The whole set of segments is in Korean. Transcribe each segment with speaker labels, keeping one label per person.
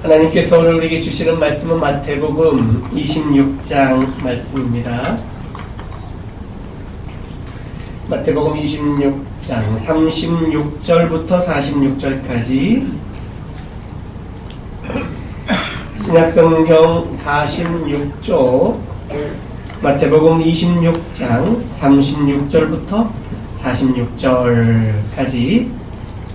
Speaker 1: 하나님께서 오늘 우리에게 주시는 말씀은 마태복음 26장 말씀입니다. 마태복음 26장 36절부터 46절까지 신약성경 46조 마태복음 26장 36절부터 46절까지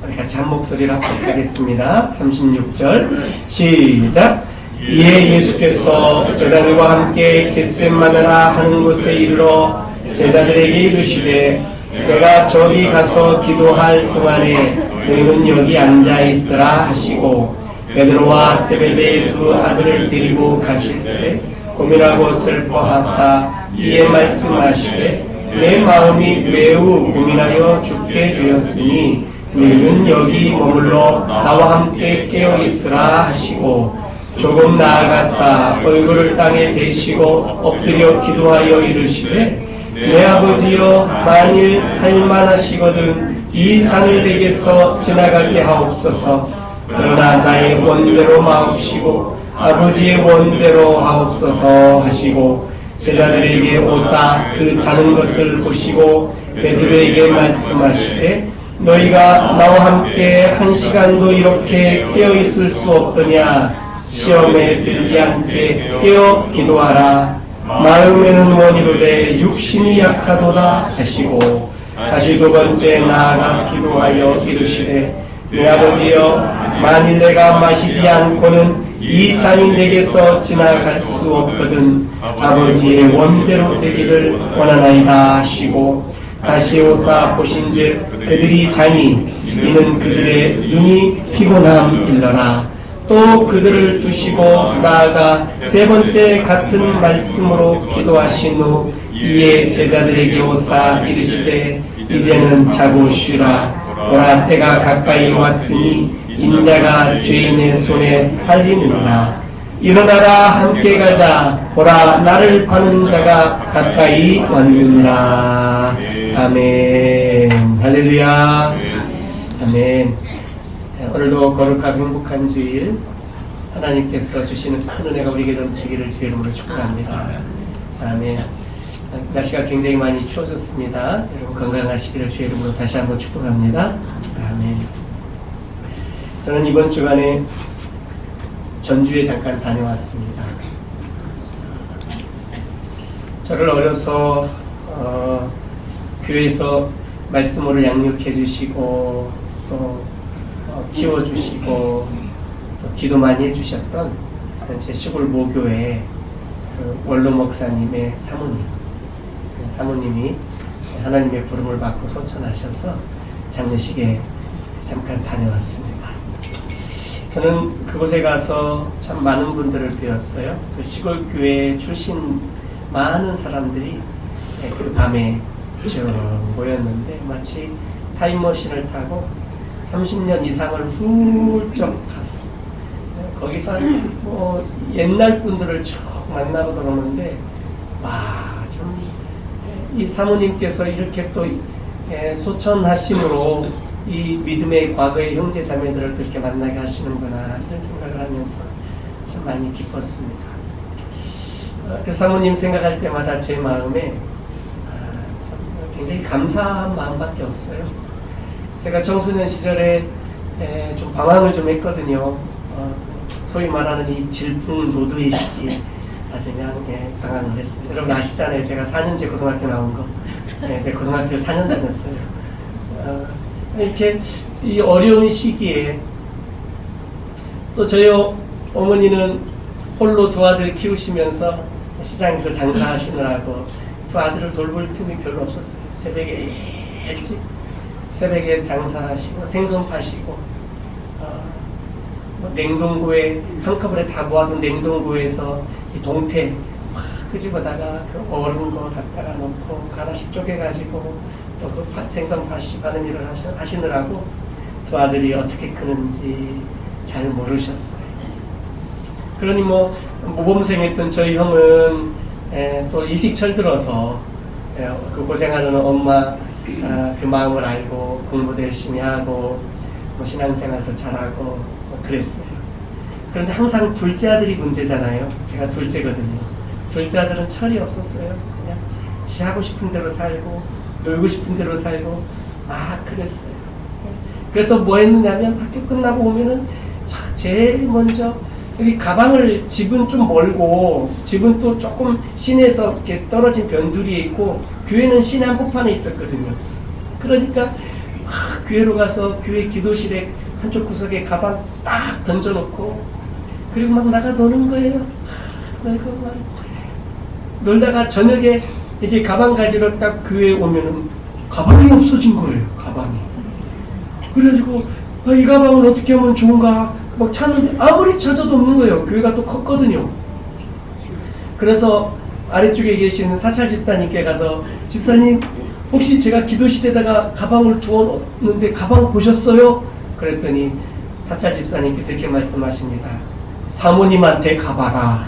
Speaker 1: 우리 같이 한 목소리로 합독하겠습니다. 36절 시작. 이에 예수께서 제자들과 함께 겟셋마네라 하는 곳에 이르러 제자들에게 이르시되 내가 저기 가서 기도할 동안에 너희는 여기 앉아있으라 하시고 베드로와 세베대의 두 아들을 데리고 가실새 고민하고 슬퍼하사 이에 말씀하시되 내 마음이 매우 고민하여 죽게 되었으니 너희는 여기 머물러 나와 함께 깨어있으라 하시고 조금 나아가사 얼굴을 땅에 대시고 엎드려 기도하여 이르시되 내 아버지여 만일 할만하시거든 이 잔을 내게서 지나가게 하옵소서. 그러나 나의 원대로 마옵시고 아버지의 원대로 하옵소서 하시고 제자들에게 오사 그 자는 것을 보시고 베드로에게 말씀하시되 너희가 나와 함께 한 시간도 이렇게 깨어있을 수 없더냐. 시험에 들지 않게 깨어 기도하라. 마음에는 원이로되 육신이 약하도다 하시고 다시 두 번째 나아가 기도하여 이르시되 내 아버지여 만일 내가 마시지 않고는 이 잔이 내게서 지나갈 수 없거든 아버지의 원대로 되기를 원하나이다 하시고 다시 오사 보신즉 그들이 자니 이는 그들의 눈이 피곤함 일러라. 또 그들을 두시고 나아가 세 번째 같은 말씀으로 기도하신 후 이에 제자들에게 오사 이르시되 이제는 자고 쉬라. 보라 때가 가까이 왔으니 인자가 죄인의 손에 팔리느니라. 일어나라 함께 가자. 보라 나를 파는 자가 가까이 왔느니라. 아멘. 할렐루야. 아멘. 오늘도 거룩하고 행복한 주일 하나님께서 주시는 큰 은혜가 우리에게 넘치기를 주의 이름으로 축복합니다. 아멘. 날씨가 굉장히 많이 추워졌습니다. 여러분 건강하시기를 주의 이름으로 다시 한번 축복합니다. 아멘. 저는 이번 주간에 전주에 잠깐 다녀왔습니다. 저를 어려서 교회에서 말씀으로 양육해 주시고 또 키워주시고 또 기도 많이 해주셨던 제 시골 모교회 그 원로 목사님의 사모님이 하나님의 부름을 받고 소천하셔서 장례식에 잠깐 다녀왔습니다. 저는 그곳에 가서 참 많은 분들을 뵈었어요. 그 시골 교회 출신 많은 사람들이 그 밤에 쭉 모였는데 마치 타임머신을 타고 30년 이상을 훌쩍 가서 거기서 뭐 옛날 분들을 쭉 만나고 들어오는데 와 참 이 사모님께서 이렇게 또 소천하심으로 이 믿음의 과거의 형제 자매들을 그렇게 만나게 하시는구나 이런 생각을 하면서 참 많이 기뻤습니다. 그 사모님 생각할 때마다 제 마음에 참 굉장히 감사한 마음밖에 없어요. 제가 청소년 시절에 좀 방황을 좀 했거든요. 소위 말하는 이 질풍 노도의 시기에 아주 그냥 방황을 했어요. 여러분 아시잖아요. 제가 4년제 고등학교 나온 거. 제가 고등학교 4년 다녔어요. 이렇게 이 어려운 시기에 또 저희 어머니는 홀로 두 아들 키우시면서 시장에서 장사하시느라고 두 아들을 돌볼 틈이 별로 없었어요. 새벽에 일찍 새벽에 장사하시고 생선 파시고 냉동고에 한꺼번에 다 모아둔 냉동고에서 이 동태 막 끄집어다가 그 얼은 거 갖다가 놓고 하나씩 쪼개가지고 또 그 생선 파시는 일을 하시느라고 두 아들이 어떻게 크는지 잘 모르셨어요. 그러니 뭐 모범생했던 저희 형은 또 일찍 철들어서 그 고생하는 엄마 그 마음을 알고 공부도 열심히 하고 뭐 신앙생활도 잘하고 뭐 그랬어요. 그런데 항상 둘째 아들이 문제잖아요. 제가 둘째거든요. 둘째 아들은 철이 없었어요. 그냥 지 하고 싶은 대로 살고 놀고 싶은 대로 살고 그랬어요. 그래서 뭐 했느냐면 학교 끝나고 오면은 제일 먼저 여기 가방을, 집은 좀 멀고 집은 또 조금 시내에서 이렇게 떨어진 변두리에 있고 교회는 시내 한복판에 있었거든요. 그러니까 교회로 가서 교회 기도실에 한쪽 구석에 가방 딱 던져놓고 그리고 막 나가 노는 거예요. 놀고 막 놀다가 저녁에 이제 가방 가지러 딱 교회에 오면은 가방이 없어진 거예요. 가방이. 그래가지고 이 가방을 어떻게 하면 좋은가 막 찾는데 아무리 찾아도 없는 거예요. 교회가 또 컸거든요. 그래서 아래쪽에 계시는 사찰 집사님께 가서 집사님 혹시 제가 기도실에다가 가방을 두었는데 가방 보셨어요? 그랬더니 사찰 집사님께서 이렇게 말씀하십니다. 사모님한테 가봐라.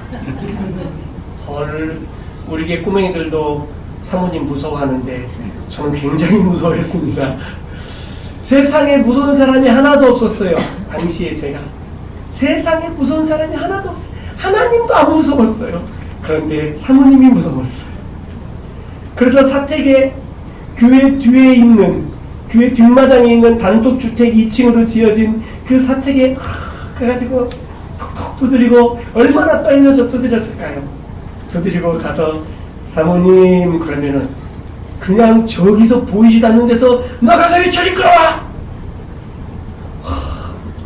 Speaker 1: 헐, 우리 게 꼬맹이들도 사모님 무서워하는데 저는 굉장히 무서워했습니다. 세상에 무서운 사람이 하나도 없었어요. 당시에 제가. 세상에 무서운 사람이 하나도 없어요. 하나님도 안 무서웠어요. 그런데 사모님이 무서웠어요. 그래서 사택에 교회 뒤에 있는, 교회 뒷마당에 있는 단독주택 2층으로 지어진 그 사택에 가가지고 톡톡 두드리고 얼마나 떨면서 두드렸을까요? 두드리고 가서 사모님 그러면은 그냥 저기서 보이지도 않는 데서 나가서 회초리 끌어와!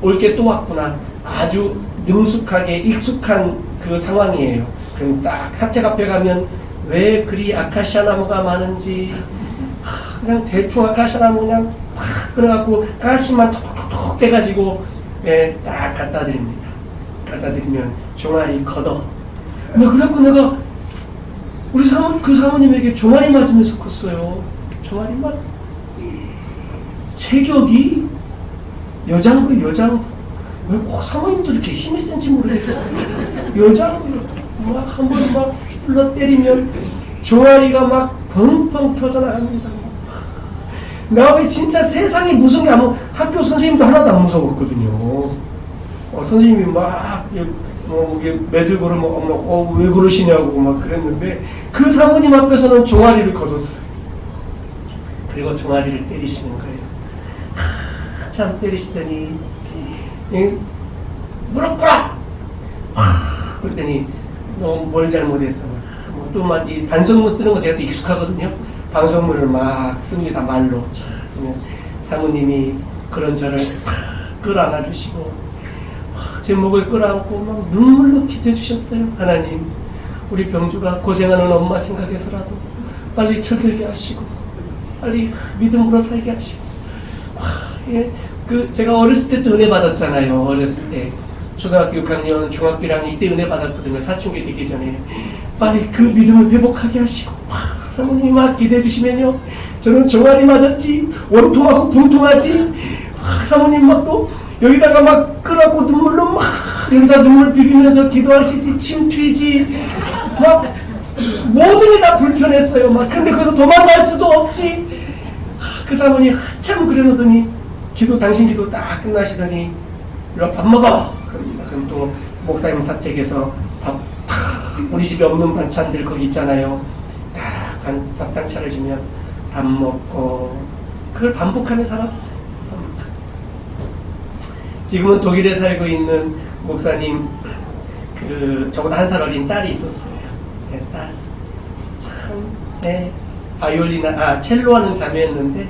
Speaker 1: 올 게 또 왔구나. 아주 능숙하게 익숙한 그 상황이에요. 그럼 딱 사택 앞에 가면 왜 그리 아카시아 나무가 많은지 그냥 대충 아카시아 나무 그냥 탁 끊어갖고 가시만 톡톡톡 떼가지고 딱 갖다 드립니다. 갖다 드리면 종아리 걷어. 그래갖고 내가 우리 그 사모님에게 종아리 맞으면서 컸어요. 종아리 맞. 체격이 여장부. 왜 꼭 사모님도 이렇게 힘이 센지 모르겠어요. 여장부. 막 한 번에 막 휘둘러 때리면 종아리가 막 펑펑 터져나갑니다. 나 진짜 세상에 무서운 게 학교 선생님도 하나도 안 무서웠거든요. 선생님이 막 매들고를 왜 그러시냐고 막 그랬는데 그 사모님 앞에서는 종아리를 걷었어요. 그리고 종아리를 때리시는 거예요. 참 때리시더니 무릎 꿇어! 그랬더니 너 뭘 잘못했어. 또 막 이 반성문 쓰는 거 제가 또 익숙하거든요. 반성문을 막 씁니다. 말로 쓰면 사모님이 그런 저를 끌어안아 주시고 제 목을 끌어안고 막 눈물로 기도해 주셨어요. 하나님, 우리 병주가 고생하는 엄마 생각해서라도 빨리 철들게 하시고 빨리 믿음으로 살게 하시고. 제가 어렸을 때도 은혜 받았잖아요. 어렸을 때 초등학교 6학년, 중학교 1학년 이때 은혜 받았거든요. 사춘기 되기 전에. 빨리 그 믿음을 회복하게 하시고 사모님이 막 기대해 주시면요, 저는 종아리 맞았지, 원통하고 분통하지, 사모님 막 또 여기다가 막 끄라고 눈물로 막 여기다 눈물 비비면서 기도하시지, 침 튀지, 막 모든 게 다 불편했어요. 막 근데 거기서 도망갈 수도 없지. 그 사모님 한참 그려놓더니 당신 기도 딱 끝나시더니 이리 밥 먹어. 그럼 또 목사님 사택에서 우리 집에 없는 반찬들 거기 있잖아요. 딱 밥상 차려주면 밥 먹고 그걸 반복하며 살았어요. 지금은 독일에 살고 있는 목사님 저보다 한 살 어린 딸이 있었어요. 딸 참 첼로 하는 자매였는데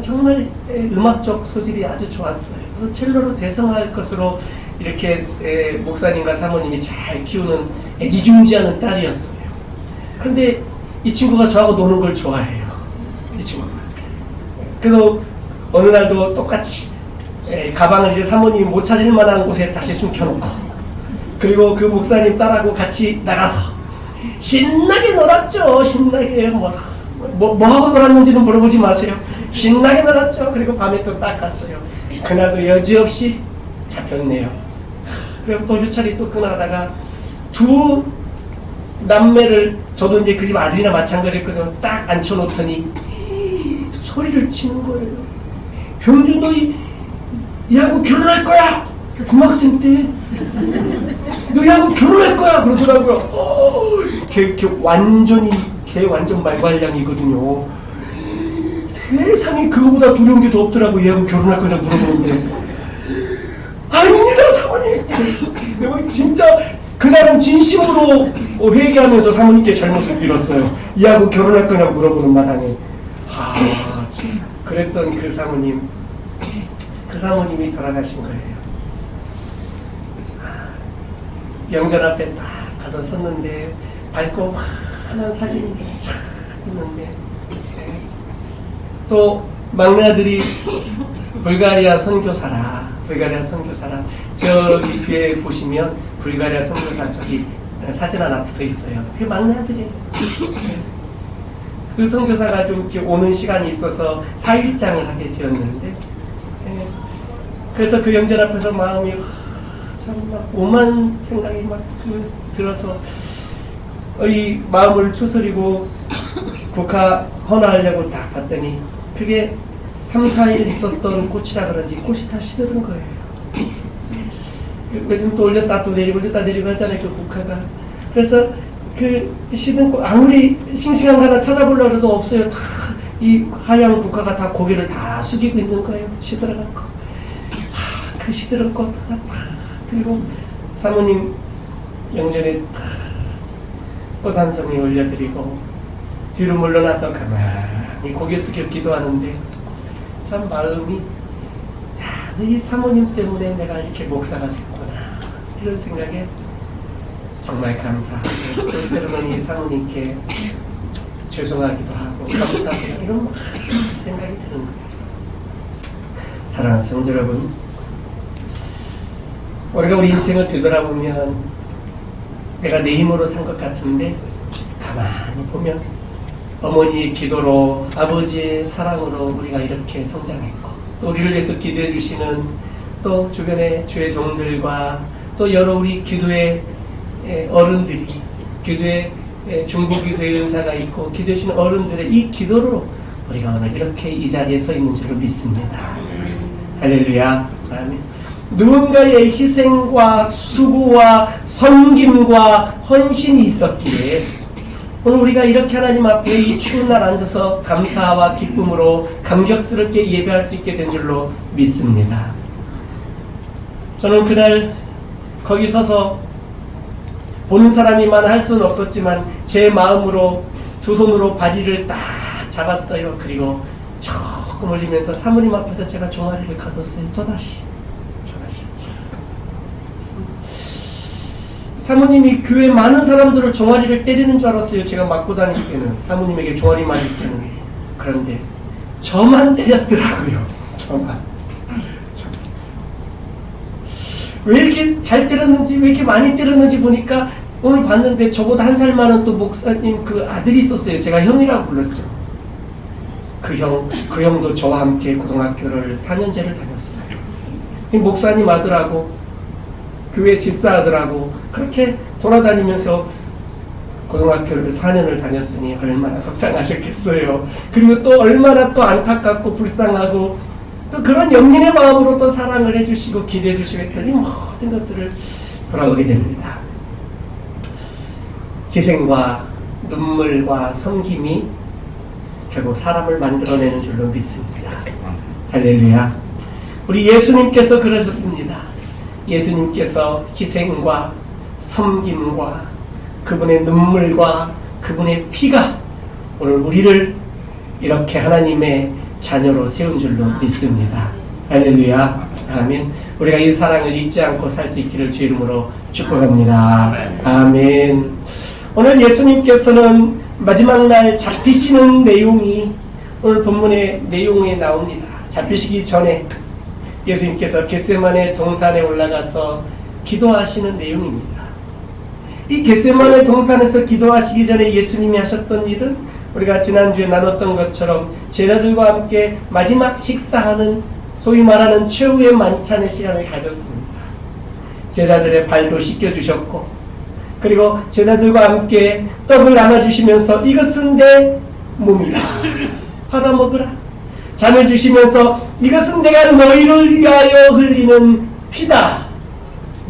Speaker 1: 정말 음악적 소질이 아주 좋았어요. 그래서 첼로로 대성할 것으로 이렇게 목사님과 사모님이 잘 키우는 애지중지하는 딸이었어요. 그런데 이 친구가 저하고 노는 걸 좋아해요. 이 친구가. 그래서 어느 날도 똑같이 가방을 이제 사모님이 못 찾을 만한 곳에 다시 숨겨놓고, 그리고 그 목사님 딸하고 같이 나가서 신나게 놀았죠. 신나게 뭐 하고 놀았는지는 물어보지 마세요. 신나게 놀았죠. 그리고 밤에 또 딱 갔어요. 그날도 여지없이 잡혔네요. 그리고 또 휴차리 또 끊어가다가 두 남매를, 저도 이제 그 집 아들이나 마찬가지였거든요. 딱 앉혀놓더니 소리를 치는 거예요. 병주 너 얘하고 결혼할 거야. 중학생 때 너희하고 결혼할 거야 그러더라고요. 걔 완전 말괄량이거든요. 세상에 그거보다 두려운 게 더 없더라고. 얘하고 결혼할 거냐고 물어보는데 아닙니다 사모님. 내가 진짜 그날은 진심으로 회개하면서 사모님께 잘못을 빌었어요. 얘하고 결혼할 거냐고 물어보는 마당에. 그랬던 그 사모님이 돌아가신 거예요. 영전 앞에 딱 가서 섰는데 밝고 환한 사진이 쫙 있는데, 또 막내 아들이 불가리아 선교사라. 저기 뒤에 보시면 불가리아 선교사 저기 사진 하나 붙어 있어요. 그게 막내 아들이에요. 그 선교사가 좀 이렇게 오는 시간이 있어서 4일장을 하게 되었는데, 그래서 그 영전 앞에서 마음이 참 막 오만 생각이 막 들어서 이 마음을 추스리고 국화 헌화하려고 딱 봤더니 그게 3, 4일 있었던 꽃이라 그런지 꽃이 다 시드는 거예요. 요즘 또 올렸다 또 내리고 하잖아요, 그 국화가. 그래서 그 시든 꽃, 아무리 싱싱한 거 하나 찾아보려고 해도 없어요. 다 이 하얀 국화가 다 고개를 다 숙이고 있는 거예요. 시들어간 거. 그 시들은 꽃 하나 다 들고 사모님 영전에 꽃 한 송이 올려드리고 뒤로 물러나서 가만히 고개 숙여 기도하는데, 참 마음이 이 사모님 때문에 내가 이렇게 목사가 됐구나 이런 생각에 정말 감사하고, 또 때로는 이 사모님께 죄송하기도 하고 감사하고 이런 생각이 드는 거예요. 사랑하는 성도 여러분, 우리가 우리 인생을 되돌아보면 내가 내 힘으로 산 것 같은데 가만히 보면 어머니의 기도로, 아버지의 사랑으로 우리가 이렇게 성장했고, 또 우리를 위해서 기도해 주시는 또 주변의 주의 종들과 또 여러 우리 기도의 어른들이, 기도의 중보기도의 은사가 있고 기도해 주시는 어른들의 이 기도로 우리가 오늘 이렇게 이 자리에 서 있는 줄로 믿습니다. 할렐루야. 아멘. 누군가의 희생과 수고와 섬김과 헌신이 있었기에 오늘 우리가 이렇게 하나님 앞에 이 추운 날 앉아서 감사와 기쁨으로 감격스럽게 예배할 수 있게 된 줄로 믿습니다. 저는 그날 거기 서서 보는 사람이만 할 수는 없었지만 제 마음으로 두 손으로 바지를 딱 잡았어요. 그리고 조금 올리면서 사모님 앞에서 제가 종아리를 가졌어요. 또다시 사모님이 교회 많은 사람들을 종아리를 때리는 줄 알았어요. 제가 맞고 다닐 때는, 사모님에게 종아리 맞을 때는. 그런데 저만 때렸더라고요. 저만. 왜 이렇게 잘 때렸는지, 왜 이렇게 많이 때렸는지 보니까 오늘 봤는데 저보다 한 살 많은 또 목사님 그 아들이 있었어요. 제가 형이라고 불렀죠. 그 형도 저와 함께 고등학교를 4년제를 다녔어요. 이 목사님 아들하고 교회 집사 아들하고 그렇게 돌아다니면서 고등학교를 4년을 다녔으니 얼마나 속상하셨겠어요. 그리고 또 얼마나 또 안타깝고 불쌍하고 또 그런 연민의 마음으로 또 사랑을 해주시고 기대해 주시고 했더니 모든 것들을 돌아보게 됩니다. 희생과 눈물과 섬김이 결국 사람을 만들어내는 줄로 믿습니다. 할렐루야. 우리 예수님께서 그러셨습니다. 예수님께서 희생과 섬김과 그분의 눈물과 그분의 피가 오늘 우리를 이렇게 하나님의 자녀로 세운 줄로 믿습니다. 할렐루야. 아멘. 우리가 이 사랑을 잊지 않고 살 수 있기를 주 이름으로 축복합니다. 아멘. 오늘 예수님께서는 마지막 날 잡히시는 내용이 오늘 본문의 내용에 나옵니다. 잡히시기 전에 예수님께서 겟세마네 동산에 올라가서 기도하시는 내용입니다. 이 겟세마네 동산에서 기도하시기 전에 예수님이 하셨던 일은 우리가 지난주에 나눴던 것처럼 제자들과 함께 마지막 식사하는 소위 말하는 최후의 만찬의 시간을 가졌습니다. 제자들의 발도 씻겨주셨고, 그리고 제자들과 함께 떡을 나눠주시면서 이것은 내 몸이다, 받아 먹으라. 잔을 주시면서 이것은 내가 너희를 위하여 흘리는 피다,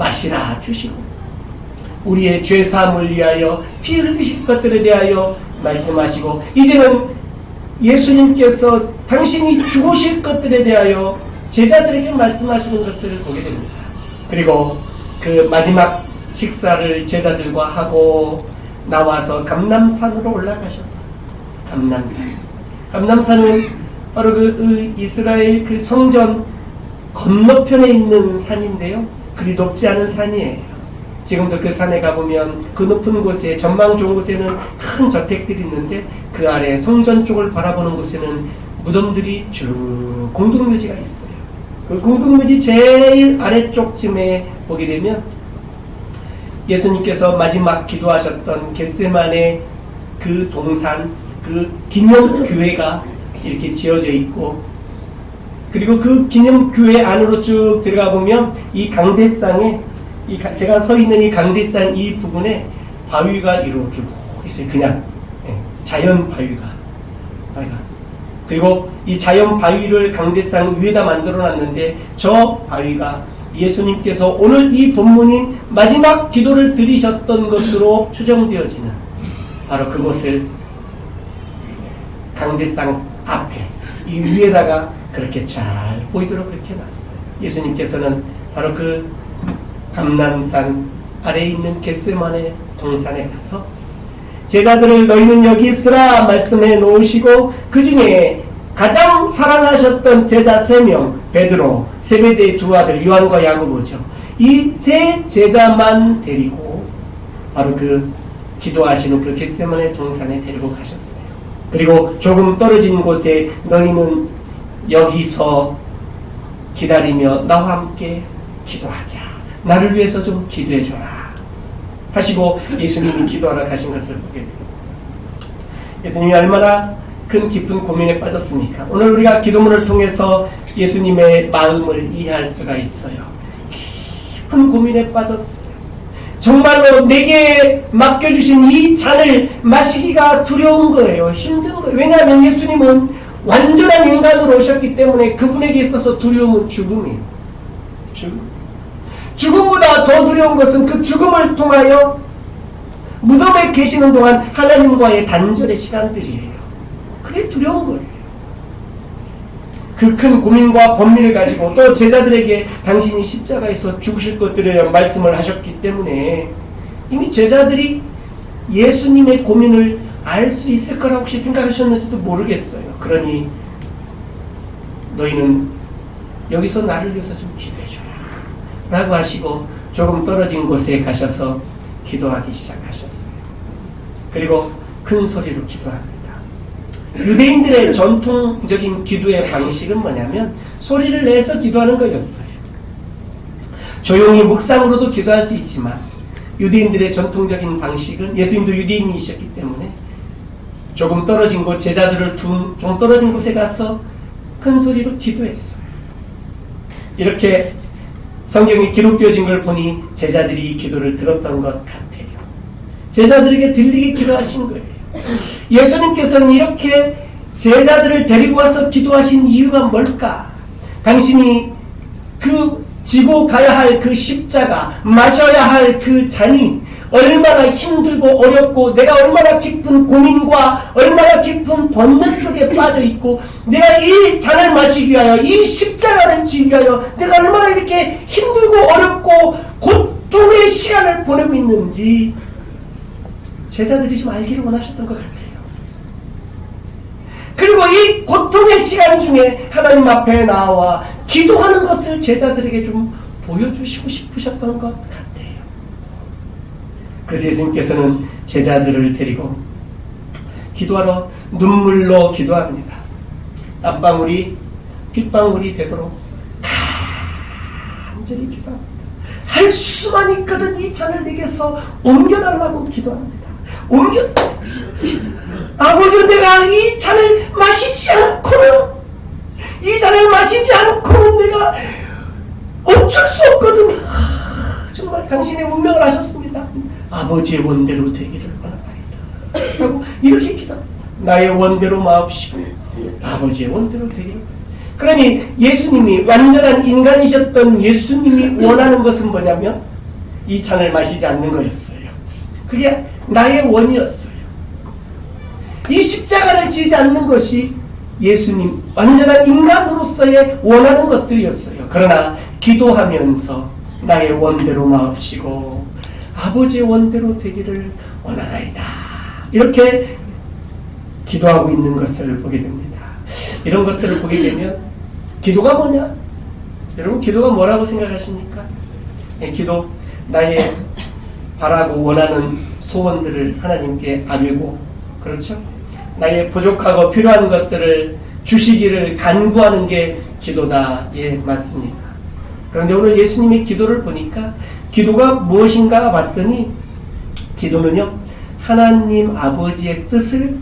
Speaker 1: 마시라 주시고 우리의 죄사함을 위하여 피 흘리실 것들에 대하여 말씀하시고 이제는 예수님께서 당신이 죽으실 것들에 대하여 제자들에게 말씀하시는 것을 보게 됩니다. 그리고 그 마지막 식사를 제자들과 하고 나와서 감람산으로 올라가셨어요. 감람산은 바로 그 이스라엘 그 성전 건너편에 있는 산인데요. 그리 높지 않은 산이에요. 지금도 그 산에 가보면 그 높은 곳에 전망 좋은 곳에는 큰 저택들이 있는데 그 아래 성전 쪽을 바라보는 곳에는 무덤들이 쭉 공동묘지가 있어요. 그 공동묘지 제일 아래쪽쯤에 보게 되면 예수님께서 마지막 기도하셨던 겟세마네 그 동산, 그 기념교회가 이렇게 지어져 있고, 그리고 그 기념교회 안으로 쭉 들어가 보면 이 강대상에 제가 서 있는 이 강대산 이 부분에 바위가 이렇게 있어요. 그냥 자연 바위가. 그리고 이 자연 바위를 강대상 위에다 만들어 놨는데 저 바위가 예수님께서 오늘 이 본문인 마지막 기도를 드리셨던 것으로 추정되어지는 바로 그곳을 강대상 앞에 이 위에다가 그렇게 잘 보이도록 그렇게 놨어요. 예수님께서는 바로 그 감람산 아래에 있는 겟세마네 동산에 가서 제자들을 너희는 여기 있으라 말씀해 놓으시고 그 중에 가장 사랑하셨던 제자 3명 베드로, 세베대의 두 아들 요한과 야고보죠. 이 세 제자만 데리고 바로 그 기도하시는 그 겟세마네 동산에 데리고 가셨어요. 그리고 조금 떨어진 곳에 너희는 여기서 기다리며 나와 함께 기도하자. 나를 위해서 좀 기도해줘라 하시고 예수님이 기도하러 가신 것을 보게 됩니다. 예수님이 얼마나 큰 깊은 고민에 빠졌습니까? 오늘 우리가 기도문을 통해서 예수님의 마음을 이해할 수가 있어요. 깊은 고민에 빠졌어요. 정말로 내게 맡겨주신 이 잔을 마시기가 두려운 거예요. 힘든 거예요. 왜냐하면 예수님은 완전한 인간으로 오셨기 때문에 그분에게 있어서 두려움은 죽음이에요. 죽음보다 더 두려운 것은 그 죽음을 통하여 무덤에 계시는 동안 하나님과의 단절의 시간들이에요. 그게 두려운 거예요. 그 큰 고민과 번민을 가지고 또 제자들에게 당신이 십자가에서 죽으실 것들에 대한 말씀을 하셨기 때문에 이미 제자들이 예수님의 고민을 알 수 있을 거라고 혹시 생각하셨는지도 모르겠어요. 그러니 너희는 여기서 나를 위해서 좀 기도해줘라 라고 하시고 조금 떨어진 곳에 가셔서 기도하기 시작하셨어요. 그리고 큰 소리로 기도합니다. 유대인들의 전통적인 기도의 방식은 뭐냐면 소리를 내서 기도하는 거였어요. 조용히 묵상으로도 기도할 수 있지만 유대인들의 전통적인 방식은 예수님도 유대인이셨기 때문에 조금 떨어진 곳 제자들을 둔 좀 떨어진 곳에 가서 큰 소리로 기도했어요. 이렇게 성경이 기록되어진 걸 보니 제자들이 이 기도를 들었던 것 같아요. 제자들에게 들리게 기도하신 거예요. 예수님께서는 이렇게 제자들을 데리고 와서 기도하신 이유가 뭘까? 당신이 그 지고 가야 할 그 십자가, 마셔야 할 그 잔이 얼마나 힘들고 어렵고 내가 얼마나 깊은 고민과 얼마나 깊은 번뇌 속에 빠져 있고 내가 이 잔을 마시기 위하여 이 십자가를 지기 위하여 내가 얼마나 이렇게 힘들고 어렵고 고통의 시간을 보내고 있는지 제자들이 좀 알기를 원하셨던 것 같아요. 그리고 이 고통의 시간 중에 하나님 앞에 나와 기도하는 것을 제자들에게 좀 보여주시고 싶으셨던 것 같아요. 그래서 예수님께서는 제자들을 데리고 기도하러 눈물로 기도합니다. 땀방울이 빗방울이 되도록 간절히 기도합니다. 할 수만 있거든 이 잔을 내게서 옮겨달라고 기도합니다. 아버지, 내가 이 잔을 마시지 않고는 내가 어쩔 수 없거든. 정말 당신의 운명을 아셨습니다. 아버지의 원대로 되기를 원하나이다 라고 이렇게 기도합니다. 나의 원대로 마옵시고 아버지의 원대로 되기를. 그러니 예수님이 완전한 인간이셨던 예수님이 원하는 것은 뭐냐면 이 잔을 마시지 않는 거였어요. 그게 나의 원이었어요. 이 십자가를 지지 않는 것이 예수님 완전한 인간으로서의 원하는 것들이었어요. 그러나 기도하면서 나의 원대로 마옵시고 아버지의 원대로 되기를 원하나이다. 이렇게 기도하고 있는 것을 보게 됩니다. 이런 것들을 보게 되면 기도가 뭐냐? 여러분 기도가 뭐라고 생각하십니까? 기도 나의 바라고 원하는 소원들을 하나님께 아뢰고 그렇죠? 나의 부족하고 필요한 것들을 주시기를 간구하는 게 기도다. 예, 맞습니다. 그런데 오늘 예수님의 기도를 보니까 기도가 무엇인가 봤더니 기도는요 하나님 아버지의 뜻을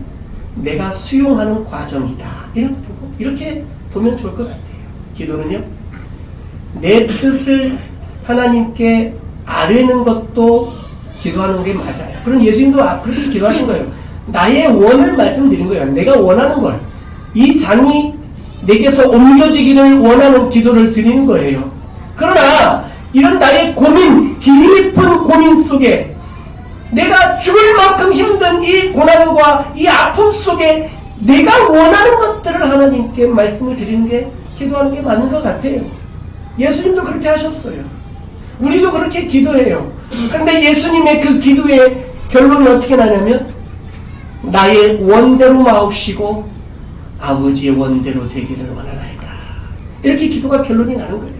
Speaker 1: 내가 수용하는 과정이다. 이렇게 보면 좋을 것 같아요. 기도는요 내 뜻을 하나님께 아뢰는 것도 기도하는 게 맞아요. 그럼 예수님도 그렇게 기도하신 거예요. 나의 원을 말씀드린 거예요. 내가 원하는 걸. 이 잔이 내게서 옮겨지기를 원하는 기도를 드리는 거예요. 그러나 이런 나의 고민, 깊은 고민 속에 내가 죽을 만큼 힘든 이 고난과 이 아픔 속에 내가 원하는 것들을 하나님께 말씀을 드리는 게 기도하는 게 맞는 것 같아요. 예수님도 그렇게 하셨어요. 우리도 그렇게 기도해요. 그런데 예수님의 그 기도의 결론이 어떻게 나냐면 나의 원대로 마옵시고 아버지의 원대로 되기를 원하나이다. 이렇게 기도가 결론이 나는 거예요.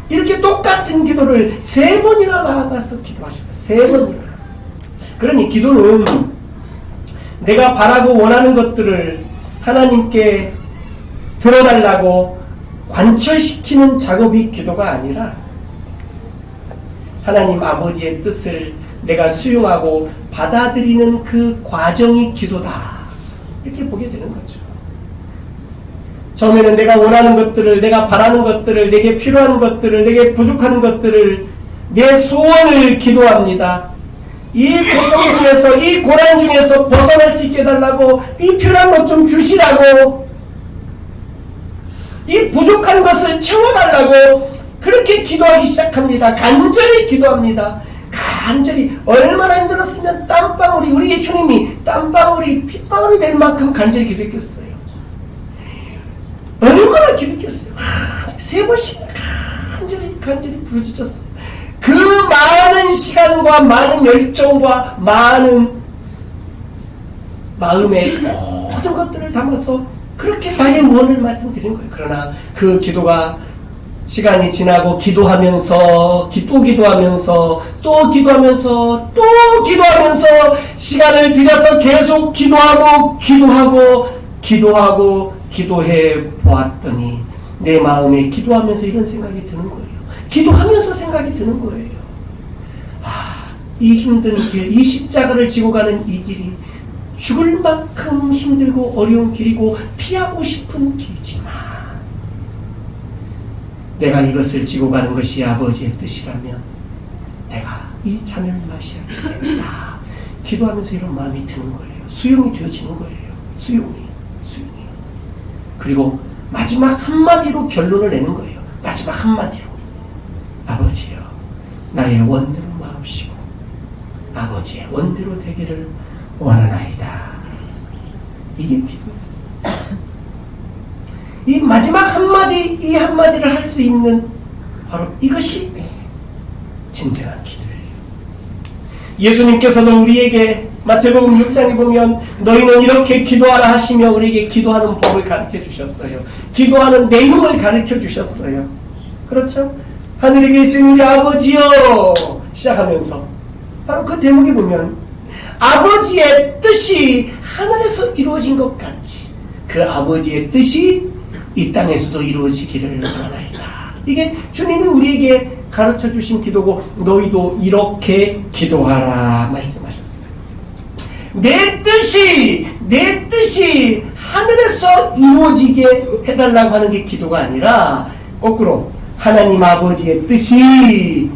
Speaker 1: 이렇게 똑같은 기도를 3번이나 나아가서 기도하셨어요. 3번이나. 그러니 기도는 내가 바라고 원하는 것들을 하나님께 들어달라고 관철시키는 작업이 기도가 아니라 하나님 아버지의 뜻을 내가 수용하고 받아들이는 그 과정이 기도다. 이렇게 보게 되는 거죠. 처음에는 내가 원하는 것들을, 내가 바라는 것들을, 내게 필요한 것들을, 내게 부족한 것들을, 내 소원을 기도합니다. 이 고통 중에서, 이 고난 중에서 벗어날 수 있게 해달라고, 이 필요한 것 좀 주시라고, 이 부족한 것을 채워달라고 그렇게 기도하기 시작합니다. 간절히 기도합니다. 간절히 얼마나 힘들었으면 땀방울이 우리 예수님이 땀방울이 핏방울이 될 만큼 간절히 기도했겠어요. 얼마나 기도했겠어요. 3번씩 간절히 부르짖었어요. 그 많은 시간과 많은 열정과 많은 마음의 모든 것들을 담아서 그렇게 나의 원을 말씀드린 거예요. 그러나 그 기도가 시간이 지나고 기도하면서 또 기도하면서 또 기도하면서 또 기도하면서 시간을 들여서 계속 기도해 보았더니 내 마음에 기도하면서 이런 생각이 드는 거예요. 기도하면서 생각이 드는 거예요. 이 힘든 길, 이 십자가를 지고 가는 이 길이 죽을 만큼 힘들고 어려운 길이고 피하고 싶은 길이지만 내가 이것을 지고 가는 것이 아버지의 뜻이라면 내가 이 잔을 마셔야 됩니다. 기도하면서 이런 마음이 드는 거예요. 수용이 되어지는 거예요. 수용이. 그리고 마지막 한마디로 결론을 내는 거예요. 마지막 한마디로. 아버지여, 나의 원대로 마옵시고 아버지의 원대로 되기를 원하나이다. 이게 기도. 이 마지막 한마디, 이 한마디를 할 수 있는 바로 이것이 진정한 기도예요. 예수님께서도 우리에게 마태복음 6장에 보면 너희는 이렇게 기도하라 하시며 우리에게 기도하는 법을 가르쳐 주셨어요. 기도하는 내용을 가르쳐 주셨어요. 그렇죠? 하늘에 계신 우리 아버지여 시작하면서 바로 그 대목에 보면 아버지의 뜻이 하늘에서 이루어진 것 같이 그 아버지의 뜻이 이 땅에서도 이루어지기를 원하나이다. 이게 주님이 우리에게 가르쳐 주신 기도고 너희도 이렇게 기도하라 말씀하셨어요. 내 뜻이 하늘에서 이루어지게 해달라고 하는 게 기도가 아니라 거꾸로 하나님 아버지의 뜻이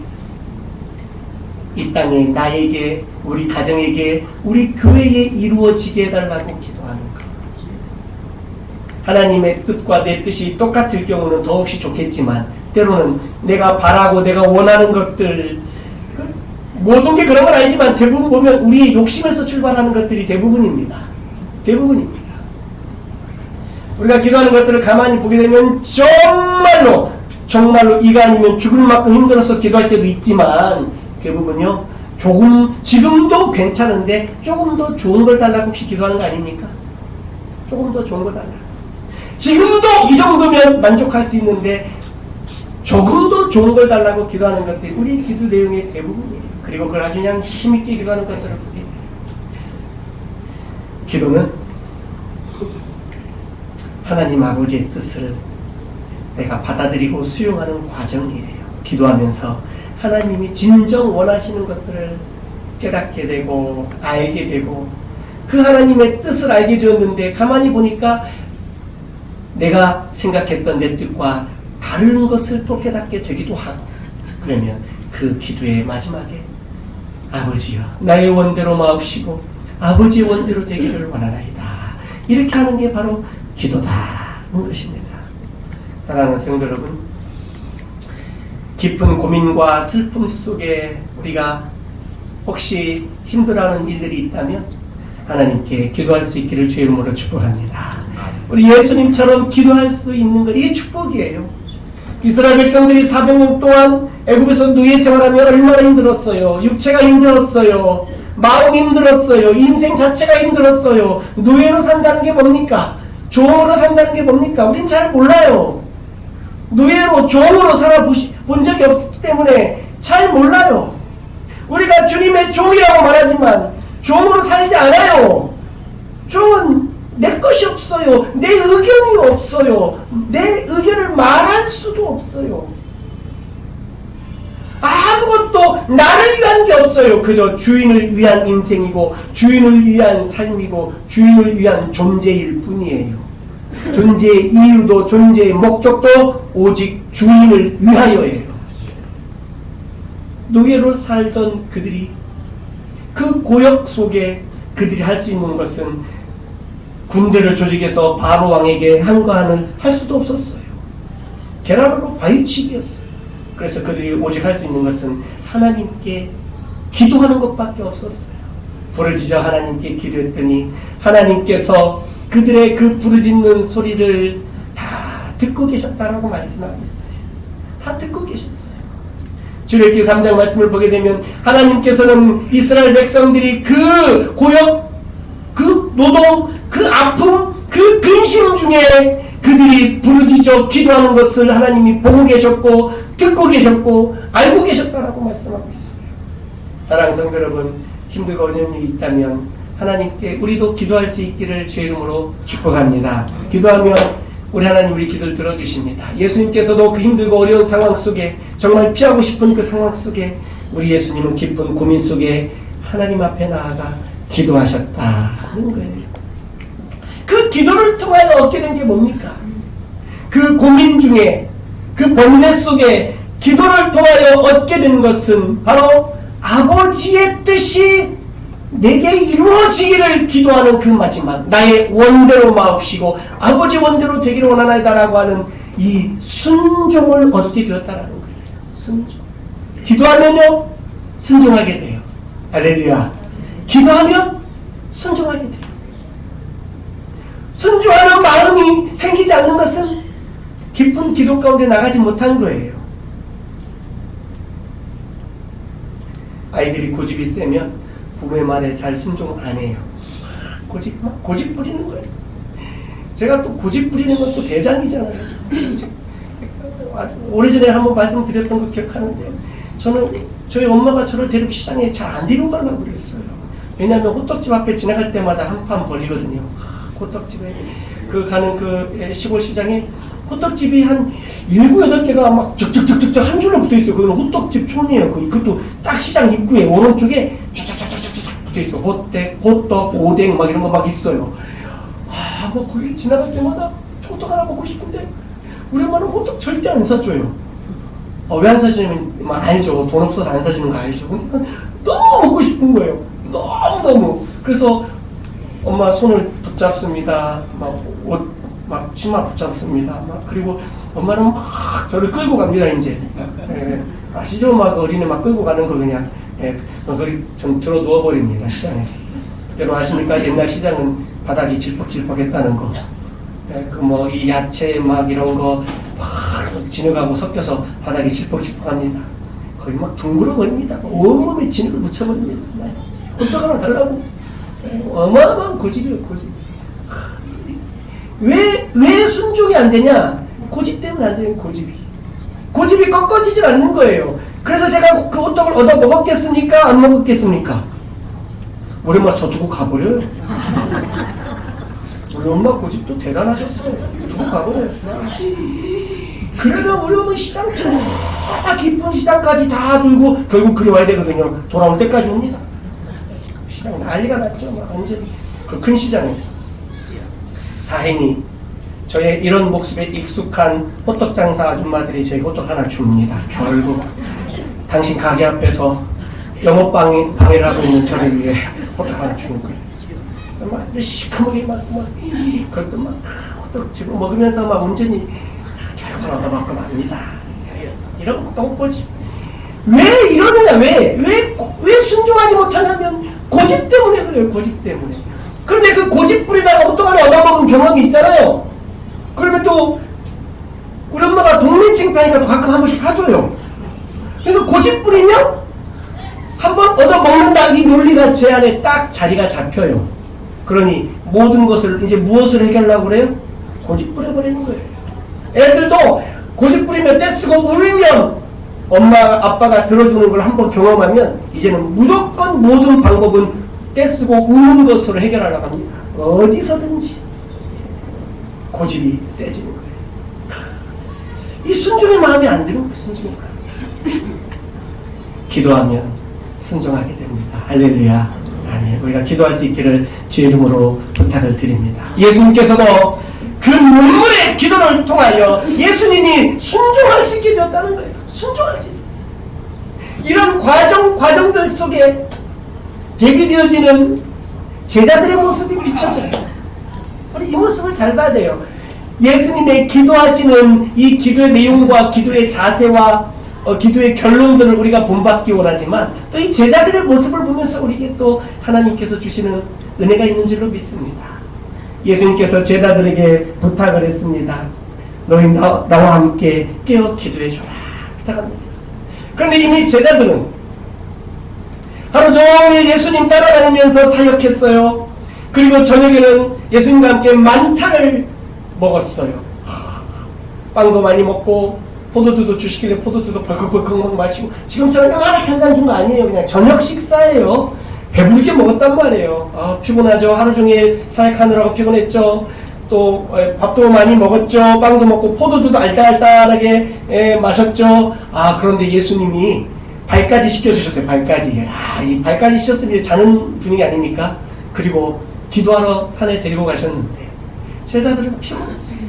Speaker 1: 이 땅에 나에게, 우리 가정에게, 우리 교회에 이루어지게 해달라고 기도하는 것. 하나님의 뜻과 내 뜻이 똑같을 경우는 더없이 좋겠지만 때로는 내가 바라고 내가 원하는 것들, 모든 게 그런 건 아니지만 대부분 보면 우리의 욕심에서 출발하는 것들이 대부분입니다. 대부분입니다. 우리가 기도하는 것들을 가만히 보게 되면 정말로 이가 아니면 죽을 만큼 힘들어서 기도할 때도 있지만 대부분요 지금도 괜찮은데 조금 더 좋은 걸 달라고 혹시 기도하는 거 아닙니까? 조금 더 좋은 거 달라고. 지금도 이 정도면 만족할 수 있는데 조금 더 좋은 걸 달라고 기도하는 것들이 우리 기도 내용의 대부분이에요. 그리고 그걸 아주 그냥 힘있게 기도하는 것들을 보게 돼요. 기도는 하나님 아버지의 뜻을 내가 받아들이고 수용하는 과정이에요. 기도하면서 하나님이 진정 원하시는 것들을 깨닫게 되고 알게 되고 그 하나님의 뜻을 알게 되었는데 가만히 보니까 내가 생각했던 내 뜻과 다른 것을 또 깨닫게 되기도 하고 그러면 그 기도의 마지막에 아버지여 나의 원대로 마옵시고 아버지의 원대로 되기를 원하나이다. 이렇게 하는 게 바로 기도다는 것입니다. 사랑하는 성도 여러분, 깊은 고민과 슬픔 속에 우리가 혹시 힘들어하는 일들이 있다면 하나님께 기도할 수 있기를 주의 이름으로 축복합니다. 우리 예수님처럼 기도할 수 있는 것 이게 축복이에요. 이스라엘 백성들이 400년 동안 애굽에서 노예 생활하며 얼마나 힘들었어요. 육체가 힘들었어요. 마음이 힘들었어요. 인생 자체가 힘들었어요. 노예로 산다는 게 뭡니까? 종으로 산다는 게 뭡니까? 우린 잘 몰라요. 노예로 종으로 살아본 적이 없기 때문에 잘 몰라요. 우리가 주님의 종이라고 말하지만 종으로 살지 않아요. 종은 내 것이 없어요. 내 의견이 없어요. 내 의견을 말할 수도 없어요. 아무것도 나를 위한 게 없어요. 그저 주인을 위한 인생이고 주인을 위한 삶이고 주인을 위한 존재일 뿐이에요. 존재의 이유도 존재의 목적도 오직 주인을 위하여예요. 노예로 살던 그들이 그 고역 속에 그들이 할 수 있는 것은 군대를 조직해서 바로 왕에게 항거하는 할 수도 없었어요. 계란으로 바위치기였어요. 그래서 그들이 오직 할 수 있는 것은 하나님께 기도하는 것밖에 없었어요. 부르짖어 하나님께 기도했더니 하나님께서 그들의 그 부르짖는 소리를 다 듣고 계셨다라고 말씀하고 있어요. 다 듣고 계셨어요. 출애굽기 3장 말씀을 보게 되면 하나님께서는 이스라엘 백성들이 그 고역, 그 노동, 그 아픔, 그 근심 중에 그들이 부르짖어 기도하는 것을 하나님이 보고 계셨고 듣고 계셨고 알고 계셨다라고 말씀하고 있어요. 사랑하는 성도 여러분, 힘들고 어려운 일이 있다면 하나님께 우리도 기도할 수 있기를 주의 이름으로 축복합니다. 기도하면 우리 하나님 우리 기도를 들어주십니다. 예수님께서도 그 힘들고 어려운 상황 속에 정말 피하고 싶은 그 상황 속에 우리 예수님은 깊은 고민 속에 하나님 앞에 나아가 기도하셨다는 거예요. 그 기도를 통하여 얻게 된 게 뭡니까? 그 고민 중에 그 번뇌 속에 기도를 통하여 얻게 된 것은 바로 아버지의 뜻이 내게 이루어지기를 기도하는 그 마지막 나의 원대로 마옵시고 아버지 원대로 되기를 원하나이다라고 하는 이 순종을 얻게 되었다라는 거예요. 순종. 기도하면요 순종하게 돼요. 할렐루야. 기도하면 순종하게 돼요. 순종하는 마음이 생기지 않는 것은 깊은 기도 가운데 나가지 못한 거예요. 아이들이 고집이 세면 부모의 말에 잘 순종 안 해요. 고집 부리는 거예요. 제가 또 고집 부리는 것도 대장이잖아요. 오래전에 한번 말씀드렸던 거 기억하는데 저는 저희 엄마가 저를 데리고 시장에 잘 안 데리고 가려고 그랬어요. 왜냐하면 호떡집 앞에 지나갈 때마다 한 판 벌리거든요. 호떡집에 가는 그 시골 시장에 호떡집이 한 7, 8개가 막 적적적적 한 줄로 붙어있어요. 그건 호떡집 촌이에요. 그것도 딱 시장 입구에 오른쪽에 쫙쫙쫙쫙쫙 붙어있어요. 호떡, 오뎅 막 이런 거 막 있어요. 뭐 거기 지나갈 때마다 호떡 하나 먹고 싶은데 우리 엄마는 호떡 절대 안 사줘요. 왜 안 사주냐면 알죠. 돈 없어서 안 사주는 거 알죠. 근데 너무 먹고 싶은 거예요. 너무너무. 그래서 엄마 손을 붙잡습니다. 막 치마 붙잡습니다. 그리고 엄마는 막 저를 끌고 갑니다. 이제 아시죠? 막 어린애 막 끌고 가는 거 그냥 예, 거기 좀 들어 누워버립니다. 시장에서. 여러분 아십니까? 옛날 시장은 바닥이 질퍽질퍽했다는 거. 예, 그 뭐 이 야채 막 이런 거 막 진흙하고 섞여서 바닥이 질퍽질퍽합니다. 거기 막 둥그러버립니다. 온몸에 진흙을 묻혀버립니다. 홀떡 하나 달라고. 예, 어마어마한 고집이에요, 고집. 왜 순종이 안 되냐? 고집 때문에 안 돼요, 고집이. 고집이 꺾어지질 않는 거예요. 그래서 제가 그 호떡을 얻어 먹었겠습니까? 안 먹었겠습니까? 우리 엄마 저주고 가버려요. 우리 엄마 고집도 대단하셨어요. 주고 가버려요. 그러면 우리 엄마 시장 깊은 시장까지 다 들고 결국 그리 와야 되거든요. 돌아올 때까지 옵니다. 시장 난리가 났죠. 완전히 그 큰 시장에서. 다행히 저의 이런 모습에 익숙한 호떡 장사 아줌마들이 저희 호떡 하나 줍니다. 결국 당신 가게 앞에서 영업방해를 하고 있는 저를 위해 호떡 하나 주는 거예요. 막 시커멓게 막 그것도 막 호떡 지금 먹으면서 막 온전히 결국은 얻어먹고 맙니다. 이런 똥꼬지. 왜 이러느냐? 왜 순종하지 못하냐면 고집 때문에 그래요. 고집 때문에. 그런데 그 고집 부리다가 호떡 하나 얻어먹은 경험이 있잖아요. 그러면 또 우리 엄마가 동네 칭찬하니까 또 가끔 한 번씩 사줘요. 그래서 고집 부리면 한번 얻어먹는다 이 논리가 제 안에 딱 자리가 잡혀요. 그러니 모든 것을 이제 무엇을 해결하려고 그래요? 고집 부려버리는 거예요. 애들도 고집 부리면 떼쓰고 울면 엄마 아빠가 들어주는 걸 한번 경험하면 이제는 무조건 모든 방법은 떼쓰고 우는 것으로 해결하려고 합니다. 어디서든지 고집이 세지는 거예요. 이 순종의 마음이 안 되는 거예요. 순종의 마음. 기도하면 순종하게 됩니다. 할렐루야. 아멘. 우리가 기도할 수 있기를 주의 이름으로 부탁을 드립니다. 예수님께서도 그 눈물의 기도를 통하여 예수님이 순종할 수 있게 되었다는 거예요. 순종할 수 있었어요. 이런 과정들 속에 대비되어지는 제자들의 모습이 비춰져요. 우리 이 모습을 잘 봐야 돼요. 예수님의 기도하시는 이 기도의 내용과 기도의 자세와 기도의 결론들을 우리가 본받기 원하지만 또 이 제자들의 모습을 보면서 우리에게 또 하나님께서 주시는 은혜가 있는 줄로 믿습니다. 예수님께서 제자들에게 부탁을 했습니다. 너희 나와 함께 깨어 기도해줘라 부탁합니다. 그런데 이미 제자들은 하루 종일 예수님 따라다니면서 사역했어요. 그리고 저녁에는 예수님과 함께 만찬을 먹었어요. 빵도 많이 먹고 포도주도 주시길래 포도주도 벌컥벌컥 마시고 지금처럼 이렇게 한다는 거 아니에요. 그냥 저녁 식사예요. 배부르게 먹었단 말이에요. 피곤하죠. 하루 종일 사역하느라고 피곤했죠. 또 밥도 많이 먹었죠. 빵도 먹고 포도주도 알딸알딸하게 마셨죠. 그런데 예수님이 발까지 시켜주셨어요. 발까지. 이 발까지 시켰으면 자는 분위기 아닙니까? 그리고 기도하러 산에 데리고 가셨는데 제자들은 피곤했어요.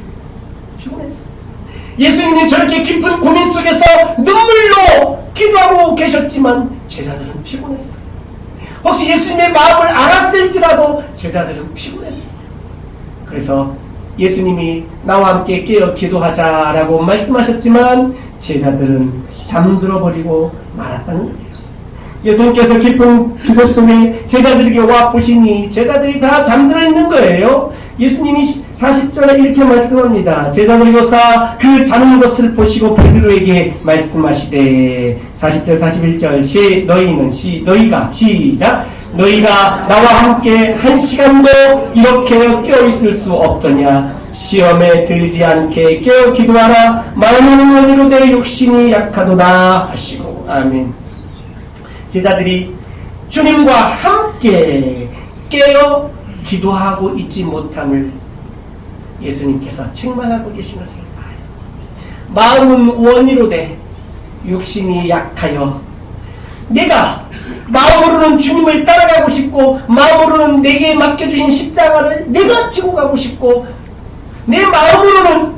Speaker 1: 예수님이 저렇게 깊은 고민 속에서 눈물로 기도하고 계셨지만 제자들은 피곤했어요. 혹시 예수님의 마음을 알았을지라도 제자들은 피곤했어요. 그래서 예수님이 나와 함께 깨어 기도하자라고 말씀하셨지만 제자들은 잠들어버리고 말았다는 거예요. 예수님께서 깊은 기도 속에 제자들에게 와 보시니 제자들이 다 잠들어 있는 거예요. 예수님이 40절에 이렇게 말씀합니다. 제자들이고사 그 자는 것을 보시고 베드로에게 말씀하시되 40절 41절 너희가 시작 너희가 나와 함께 한 시간도 이렇게 깨어있을 수 없더냐 시험에 들지 않게 깨어 기도하라 마음은 원이로 내 욕심이 약하도다 하시고 아멘. 제자들이 주님과 함께 깨어 기도하고 있지 못함을 예수님께서 책망하고 계신 것을 봐요. 마음은 원이로되 육신이 약하여 내가 마음으로는 주님을 따라가고 싶고 마음으로는 내게 맡겨주신 십자가를 내가 지고 가고 싶고 내 마음으로는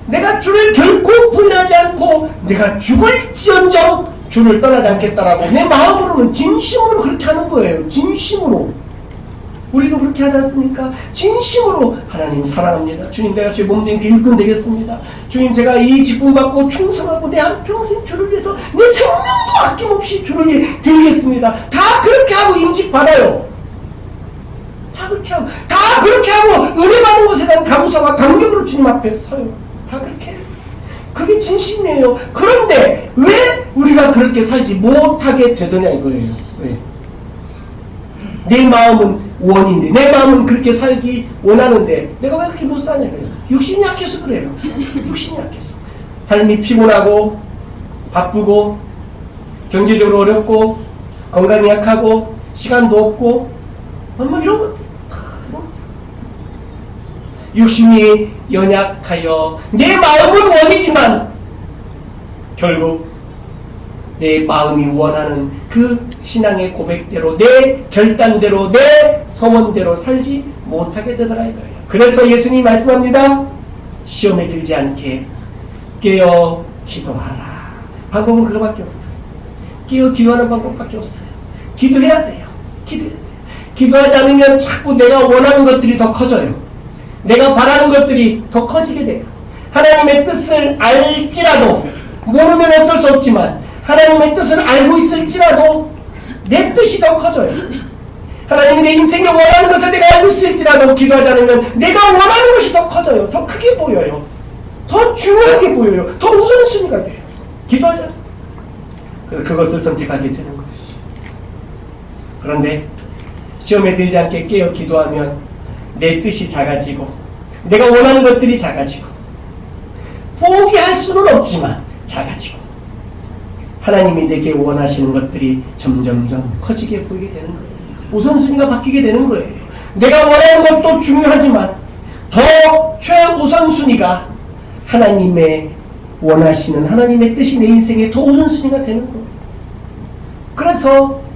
Speaker 1: 내가 주를 결코 분하지 않고 내가 죽을지언정 주를 떠나지 않겠다라고 내 마음으로는 진심으로 그렇게 하는 거예요. 진심으로. 우리도 그렇게 하지 않습니까? 진심으로 하나님 사랑합니다. 주님, 내가 제 몸된 그 일꾼 되겠습니다. 주님, 제가 이 직분 받고 충성하고 내 한평생 주를 위해서 내 생명도 아낌없이 주를 위해 드리겠습니다. 다 그렇게 하고 임직 받아요. 다 그렇게 하고 은혜 받은 것에 대한 감사와 감격으로 주님 앞에 서요. 다 그렇게 해요. 그게 진심이에요. 그런데 왜 우리가 그렇게 살지 못하게 되더냐 이거예요. 왜? 내 마음은 원인데, 내 마음은 그렇게 살기 원하는데 내가 왜 그렇게 못 사냐 이거예요. 육신이 약해서 그래요. 육신이 약해서. 삶이 피곤하고 바쁘고 경제적으로 어렵고 건강이 약하고 시간도 없고 뭐 이런 것들 육신이 연약하여 내 마음은 원이지만 결국 내 마음이 원하는 그 신앙의 고백대로 내 결단대로 내 소원대로 살지 못하게 되더라 이거예요. 그래서 예수님이 말씀합니다. 시험에 들지 않게 깨어 기도하라. 방법은 그거밖에 없어요. 깨어 기도하는 방법밖에 없어요. 기도해야 돼요. 기도해야 돼요. 기도하지 않으면 자꾸 내가 원하는 것들이 더 커져요. 내가 바라는 것들이 더 커지게 돼요. 하나님의 뜻을 알지라도, 모르면 어쩔 수 없지만 하나님의 뜻을 알고 있을지라도 내 뜻이 더 커져요. 하나님이 내 인생에 원하는 것을 내가 알고 있을지라도 기도하지 않으면 내가 원하는 것이 더 커져요. 더 크게 보여요. 더 중요하게 보여요. 더 우선순위가 돼요. 기도하지 않으면. 그래서 그것을 선택하게 되는 거예요. 그런데 시험에 들지 않게 깨어 기도하면 내 뜻이 작아지고 내가 원하는 것들이 작아지고 포기할 수는 없지만 작아지고 하나님이 내게 원하시는 것들이 점점점 커지게 보이게 되는 거예요. 우선순위가 바뀌게 되는 거예요. 내가 원하는 것도 중요하지만 더 최우선순위가 하나님의 원하시는 하나님의 뜻이 내 인생에 더 우선순위가 되는 거예요. 그래서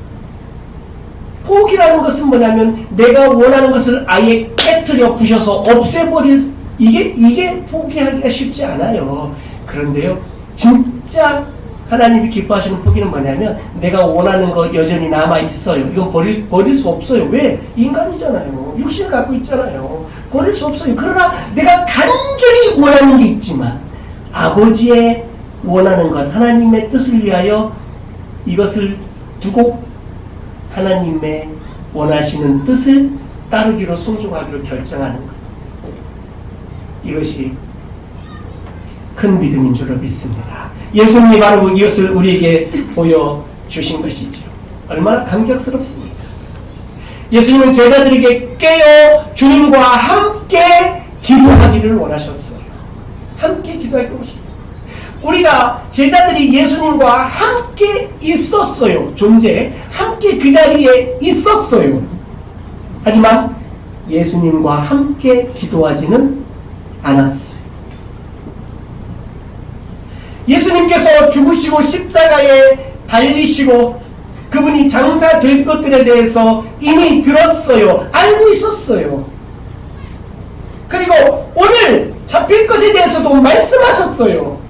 Speaker 1: 포기라는 것은 뭐냐면 내가 원하는 것을 아예 깨트려 부셔서 없애버릴, 이게 포기하기가 쉽지 않아요. 그런데요, 진짜 하나님이 기뻐하시는 포기는 뭐냐면 내가 원하는 거 여전히 남아있어요. 이건 버릴 수 없어요. 왜? 인간이잖아요. 육신을 갖고 있잖아요. 버릴 수 없어요. 그러나 내가 간절히 원하는 게 있지만 아버지의 원하는 것, 하나님의 뜻을 위하여 이것을 두고 하나님의 원하시는 뜻을 따르기로 순종하기로 결정하는 것. 이것이 큰 믿음인 줄로 믿습니다. 예수님이 바로 이것을 우리에게 보여주신 것이죠. 얼마나 감격스럽습니까? 예수님은 제자들에게 깨어 주님과 함께 기도하기를 원하셨어요. 함께 기도하기를 원하셨어요. 우리가 제자들이 예수님과 함께 있었어요. 함께 그 자리에 있었어요. 하지만 예수님과 함께 기도하지는 않았어요. 예수님께서 죽으시고 십자가에 달리시고 그분이 장사될 것들에 대해서 이미 들었어요. 알고 있었어요. 그리고 오늘 잡힐 것에 대해서도 말씀하셨어요.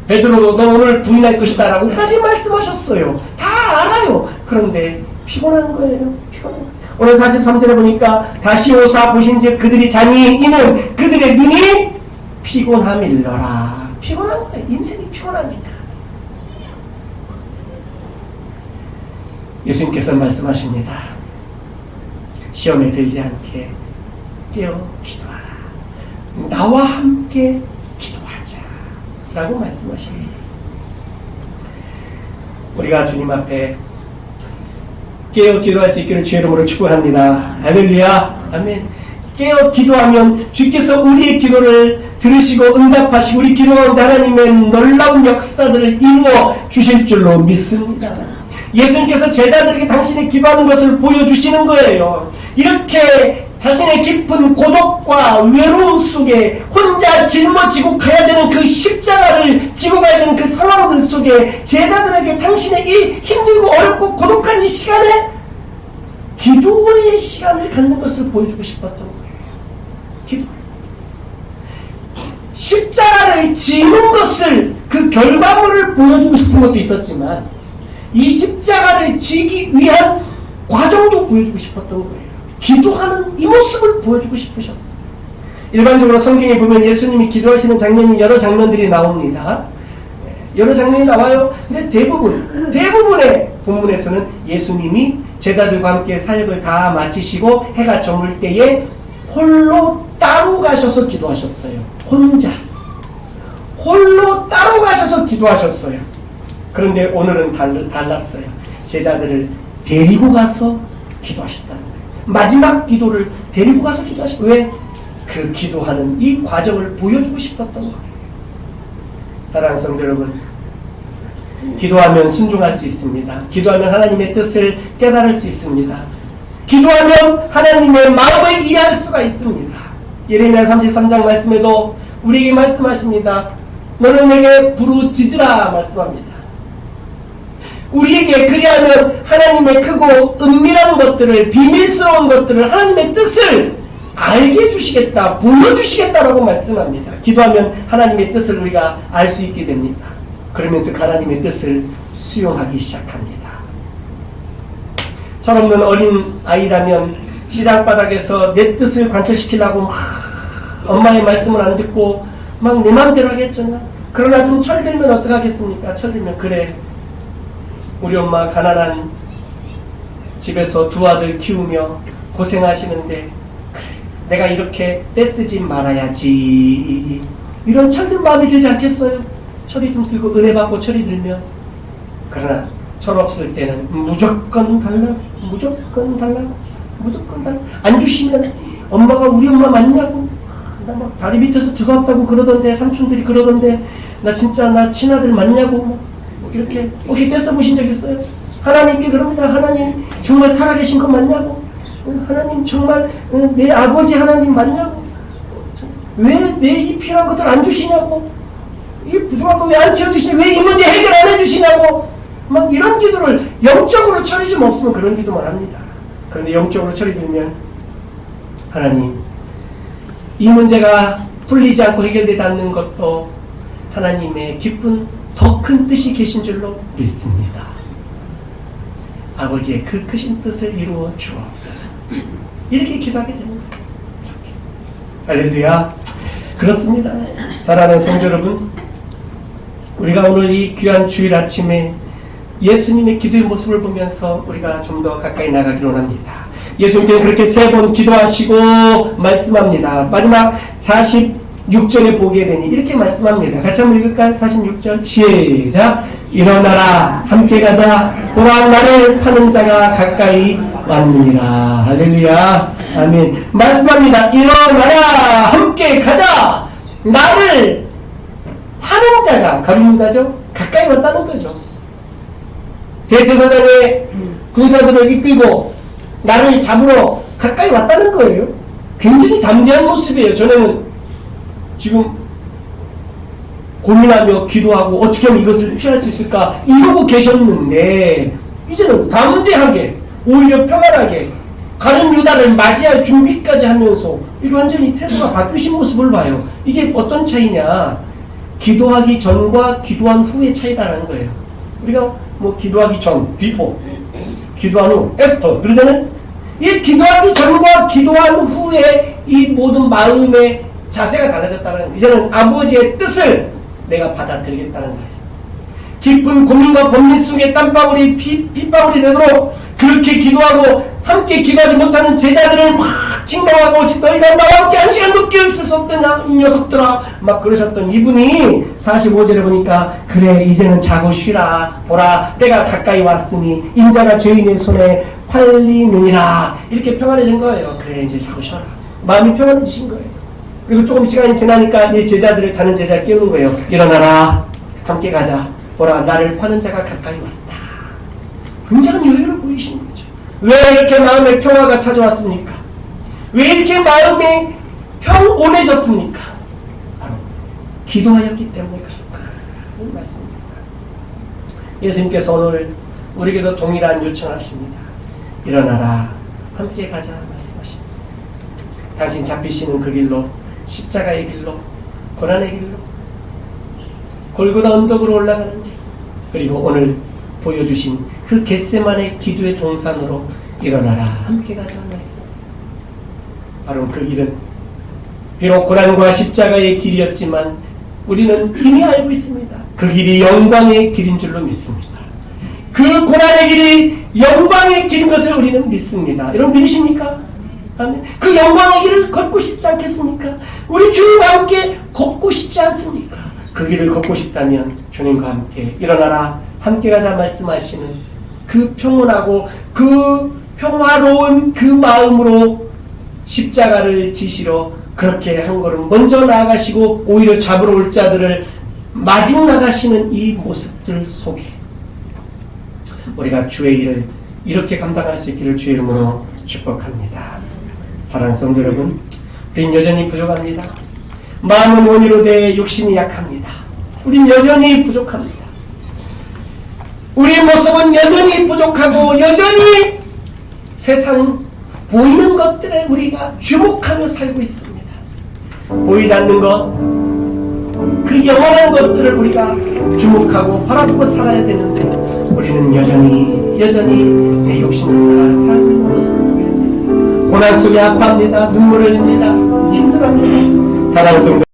Speaker 1: 베드로도 너 오늘 부인할 것이다 라고까지 말씀하셨어요. 다 알아요. 그런데 피곤한 거예요. 오늘 43절에 보니까 다시 오사 보신즉 그들이 잠이 이는 그들의 눈이 피곤함일러라. 피곤한 거예요. 인생이 피곤하니까. 예수님께서 말씀하십니다. 시험에 들지 않게 깨어 기도하라. 나와 함께 기도하자 라고 말씀하십니다. 우리가 주님 앞에 깨어 기도할 수 있기를 주의 이름으로 축복합니다. 할렐루야. 아멘. 깨어 기도하면 주께서 우리의 기도를 들으시고 응답하시고 우리 기도 가운데 하나님의 놀라운 역사들을 이루어 주실 줄로 믿습니다. 예수님께서 제자들에게 당신의 기도하는 것을 보여주시는 거예요. 이렇게 자신의 깊은 고독과 외로움 속에 혼자 짊어지고 가야 되는 그 십자가를 지고 가야 되는 그 상황들 속에 제자들에게 당신의 이 힘들고 어렵고 고독한 이 시간에 기도의 시간을 갖는 것을 보여주고 싶었던 거예요. 기도. 십자가를 지는 것을 그 결과물을 보여주고 싶은 것도 있었지만 이 십자가를 지기 위한 과정도 보여주고 싶었던 거예요. 기도하는 이 모습을 보여주고 싶으셨어요. 일반적으로 성경에 보면 예수님이 기도하시는 장면이 여러 장면들이 나옵니다. 여러 장면이 나와요. 근데 대부분의 본문에서는 예수님이 제자들과 함께 사역을 다 마치시고 해가 저물 때에 홀로 따로 가셔서 기도하셨어요. 홀로 따로 가셔서 기도하셨어요. 그런데 오늘은 달랐어요. 제자들을 데리고 가서 기도하셨다는 거예요. 마지막 기도를 데리고 가서 기도하셨고, 왜? 그 기도하는 이 과정을 보여주고 싶었던 거예요. 사랑하는 성도 여러분, 기도하면 순종할 수 있습니다. 기도하면 하나님의 뜻을 깨달을 수 있습니다. 기도하면 하나님의 마음을 이해할 수가 있습니다. 예레미야 33장 말씀에도 우리에게 말씀하십니다. 너는 내게 부르짖으라 말씀합니다. 우리에게 그리하면 하나님의 크고 은밀한 것들을, 비밀스러운 것들을, 하나님의 뜻을 알게 해주시겠다, 보여주시겠다라고 말씀합니다. 기도하면 하나님의 뜻을 우리가 알 수 있게 됩니다. 그러면서 하나님의 뜻을 수용하기 시작합니다. 철없는 어린 아이라면 시장바닥에서 내 뜻을 관철시키려고 막 엄마의 말씀을 안 듣고 막 내 마음대로 하겠잖아. 그러나 좀 철들면 어떡하겠습니까? 철들면, 그래, 우리 엄마 가난한 집에서 두 아들 키우며 고생하시는데 내가 이렇게 떼쓰지 말아야지, 이런 철든 마음이 들지 않겠어요? 철이 좀 들고 은혜 받고 철이 들면. 그러나 철 없을 때는 무조건 달라고, 안 주시면 엄마가 우리 엄마 맞냐고, 나 막 다리 밑에서 주웠다고 그러던데, 삼촌들이 그러던데, 나 진짜 나 친아들 맞냐고, 뭐 이렇게. 혹시 떼써 보신 적 있어요? 하나님께 그럽니다. 하나님 정말 살아계신 거 맞냐고, 하나님 정말 내 아버지 하나님 맞냐고, 왜 내 이 필요한 것들 안 주시냐고, 이 부족한 거 왜 안 채워주시냐고, 왜 이 문제 해결 안 해주시냐고, 막 이런 기도를, 영적으로 철이 좀 없으면 그런 기도만 합니다. 그런데 영적으로 철이 들면, 하나님, 이 문제가 풀리지 않고 해결되지 않는 것도 하나님의 깊은 더 큰 뜻이 계신 줄로 믿습니다. 아버지의 그 크신 뜻을 이루어 주옵소서. 이렇게 기도하게 됩니다. 할렐루야. 그렇습니다. 사랑하는 성도 여러분, 우리가 오늘 이 귀한 주일 아침에 예수님의 기도의 모습을 보면서 우리가 좀 더 가까이 나가기를 원합니다. 예수님께는 그렇게 3번 기도하시고 말씀합니다. 마지막 46절에 보게 되니 이렇게 말씀합니다. 같이 한번 읽을까요? 46절 시작. 일어나라, 함께 가자, 보라, 나를 파는 자가 가까이 왔느니라. 할렐루야. 아멘. 말씀합니다. 일어나라, 함께 가자, 나를 파는 자가, 가룟유다죠, 가까이 왔다는 거죠. 대제사장의 군사들을 이끌고 나를 잡으러 가까이 왔다는 거예요. 굉장히 담대한 모습이에요. 전에는 지금 고민하며 기도하고 어떻게 하면 이것을 피할 수 있을까 이러고 계셨는데, 이제는 담대하게, 오히려 평안하게 가룟유다를 맞이할 준비까지 하면서 이게 완전히 태도가 바뀌신 모습을 봐요. 이게 어떤 차이냐, 기도하기 전과 기도한 후의 차이라는 거예요. 우리가 뭐 기도하기 전, before, 기도한 후, after 그러잖아요. 이 기도하기 전과 기도한 후에 이 모든 마음의 자세가 달라졌다는 거예요. 이제는 아버지의 뜻을 내가 받아들이겠다는 거예요. 깊은 고민과 번민 속에 땀방울이 핏방울이 되도록 그렇게 기도하고 함께 기도하지 못하는 제자들을 막 징벌하고, 너희가 나와 함께 한 시간도 깨어 있을 수 없더냐 이 녀석들아, 막 그러셨던 이분이 45절에 보니까, 그래 이제는 자고 쉬라, 보라 때가 가까이 왔으니 인자가 죄인의 손에 팔리느니라. 이렇게 평안해진 거예요. 그래 이제 자고 쉬어라. 마음이 평안해지신 거예요. 그리고 조금 시간이 지나니까 이 제자들을, 자는 제자를 깨우는 거예요. 일어나라, 함께 가자, 보라 나를 파는 자가 가까이 왔다. 굉장한 여유를 보이신 거죠. 왜 이렇게 마음에 평화가 찾아왔습니까? 왜 이렇게 마음이 평온해졌습니까? 바로 기도하였기 때문에 그런 말씀입니다. 예수님께서 오늘 우리에게도 동일한 요청하십니다. 일어나라, 함께 가자 말씀하십니다. 당신 잡히시는 그 길로, 십자가의 길로, 고난의 길로, 골고다 언덕으로 올라가는 길, 그리고 오늘 보여주신 그 겟세마네 기도의 동산으로 일어나라, 함께 가자 말씀. 바로 그 길은 비록 고난과 십자가의 길이었지만 우리는 이미 알고 있습니다. 그 길이 영광의 길인 줄로 믿습니다. 그 고난의 길이 영광의 길인 것을 우리는 믿습니다. 여러분 믿으십니까? 아멘. 그 영광의 길을 걷고 싶지 않겠습니까? 우리 주님과 함께 걷고 싶지 않습니까? 그 길을 걷고 싶다면 주님과 함께 일어나라 함께 가자 말씀하시는 그 평온하고 그 평화로운 그 마음으로 십자가를 지시러 그렇게 한 걸음 먼저 나아가시고 오히려 잡으러 올 자들을 마중 나가시는 이 모습들 속에 우리가 주의 일을 이렇게 감당할 수 있기를 주의 이름으로 축복합니다. 사랑하는 성도 여러분, 우린 여전히 부족합니다. 마음은 원이로 돼 육신이 약합니다. 우린 여전히 부족합니다. 우리 모습은 여전히 부족하고 여전히 세상 보이는 것들에 우리가 주목하며 살고 있습니다. 보이지 않는 것, 그 영원한 것들을 우리가 주목하고 바라보고 살아야 되는데 우리는 여전히 내 욕심을 따라 살고 있는 모습을 보게 됩니다. 고난 속에 아파합니다. 눈물을 흘립니다. 힘들어합니다. 사랑하는 성도